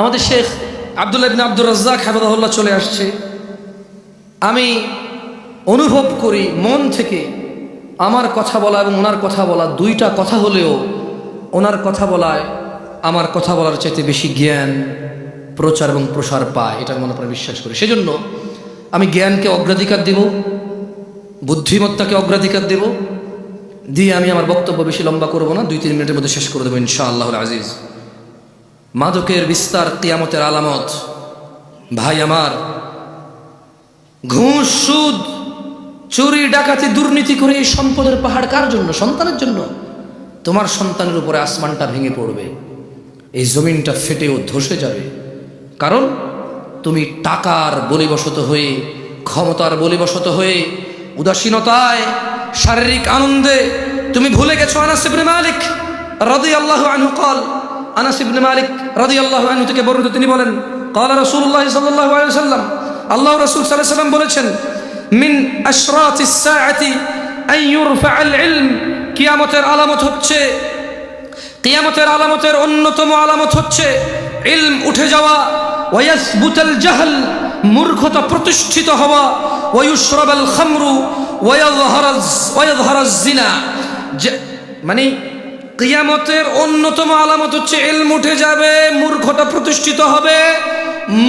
আমাদের শেখ আব্দুল্লাহ ইবনে আব্দুর রাজ্জাক হাফিজাহুল্লাহ চলে আসছে। আমি অনুভব করি মন থেকে আমার কথা বলা এবং ওনার কথা বলা দুইটা কথা হলেও ওনার কথা বলায় আমার কথা বলার চাইতে বেশি জ্ঞান প্রচার এবং প্রসার পায়, এটা আমি মনে করে বিশ্বাস করি। সেজন্য আমি জ্ঞানকে অগ্রাধিকার দেব, বুদ্ধিমত্তাকে অগ্রাধিকার দেব, দিয়ে আমি আমার বক্তব্য বেশি লম্বা করব না, 2-3 মিনিটের মধ্যে শেষ করে দেবো ইনশাআল্লাহুল আজিজ। মাদকের বিস্তার কিয়ামতের আলামত। ভাই আমার, ঘুষ, সুদ, চুরি, ডাকাতি, দুর্নীতি করে এই সম্পদের পাহাড় কার জন্য? সন্তানের জন্য। তোমার সন্তানের উপরে আসমানটা ভেঙে পড়বে, এই জমিনটা ফেটেও ধসে যাবে, কারণ তুমি টাকার বলিবশত হয়ে, ক্ষমতার বলিবশত হয়ে, উদাসীনতায়, শারীরিক আনন্দে তুমি ভুলে গেছো। আনাস ইবনে মালিক রাদিয়াল্লাহু আনহু قال, আনাস ইবনে মালিক রাদিয়াল্লাহু আনহু থেকে বর্ণিত, তিনি বলেন قال রাসূলুল্লাহ সাল্লাল্লাহু আলাইহি ওয়াসাল্লাম, আল্লাহর রাসূল সাল্লাল্লাহু আলাইহি ওয়াসাল্লাম বলেছেন, মিন আশরাতিস সাআতি আন ইউরফাআল ইলম, কিয়ামতের আলামত হচ্ছে, কিয়ামতের আলামতের অন্যতম আলামত হচ্ছে ইলম উঠে যাওয়া, ওয়ায়াসবুতাল জাহল, মূর্খতা প্রতিষ্ঠিত হওয়া, ওয়ায়ুশরাবাল খামরু ওয়ায়াযহারাজ জিনা। মানে কিয়ামতের অন্যতম আলামত হচ্ছে ইলম উঠে যাবে, মূর্খতা প্রতিষ্ঠিত হবে,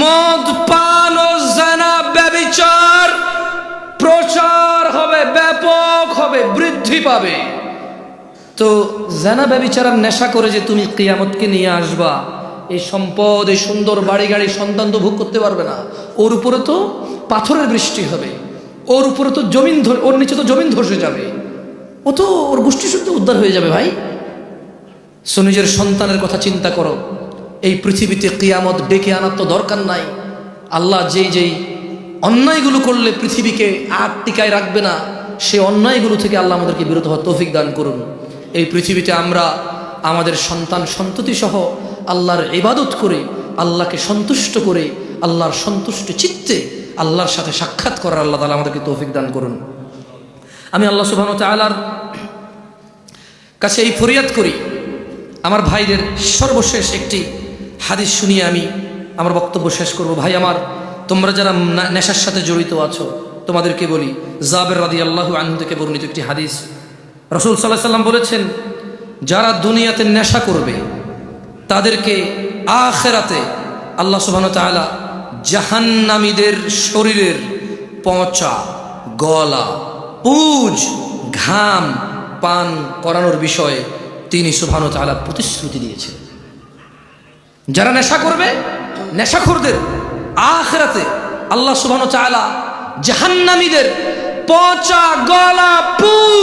মদ পান ও জিনা ব্যভিচার প্রচার হবে, ব্যাপক হবে, বৃদ্ধি পাবে। তো জিনা ব্যভিচারের নেশা করে যে তুমি কিয়ামতকে নিয়ে আসবা, এই সম্পদ, এই সুন্দর বাড়ি গাড়ি, সন্তান তো ভোগ করতে পারবে না, ওর উপরে তো পাথরের বৃষ্টি হবে, ওর উপরে তো জমিন, ওর নিচে তো জমিন ধসে যাবে, ও তো ওর গোষ্ঠী শুদ্ধ উদ্ধার হয়ে যাবে। ভাই, সো নিজের সন্তানের কথা চিন্তা করো। এই পৃথিবীতে কিয়ামত ডেকে আনার তো দরকার নাই। আল্লাহ যেই অন্যায়গুলো করলে পৃথিবীকে আর টিকায় রাখবে না, সে অন্যায়গুলো থেকে আল্লাহ আমাদেরকে বিরত হওয়ার তৌফিক দান করুন। এই পৃথিবীতে আমরা আমাদের সন্তান সন্ততি সহ আল্লাহর ইবাদত করে, আল্লাহকে সন্তুষ্ট করে, আল্লাহর সন্তুষ্ট চিত্তে আল্লাহর সাথে সাক্ষাৎ করার আল্লাহ তাআলা আমাদেরকে তৌফিক দান করুন। আমি আল্লাহ সুবহানাহু ওয়া তাআলার কাছে এই ফরিয়াদ করি, আমার ভাইদের সর্বশেষ একটি হাদিস শুনিয়ে আমি আমার বক্তব্য শেষ করব। ভাই আমার, তোমরা যারা নেশার সাথে জড়িত আছো, তোমাদেরকে বলি, জাবের রাদিয়াল্লাহু আনহু থেকে বর্ণিত একটি হাদিস, রাসূল সাল্লাল্লাহু আলাইহি ওয়াসাল্লাম বলেছেন, যারা দুনিয়াতে নেশা করবে তাদেরকে আখিরাতে আল্লাহ সুবহানাহু ওয়া তাআলা জাহান্নামীদের শরীরের পচা, গলা, পুজ, ঘাম পান করানোর বিষয়ে তিনি সুবহানাহু ওয়া তাআলা প্রতিশ্রুতি দিয়েছেন। যারা নেশা করবে, নেশাখোরদের আখিরাতে আল্লাহ সুবহানাহু ওয়া তাআলা জাহান্নামীদের পচা, গলা, পুজ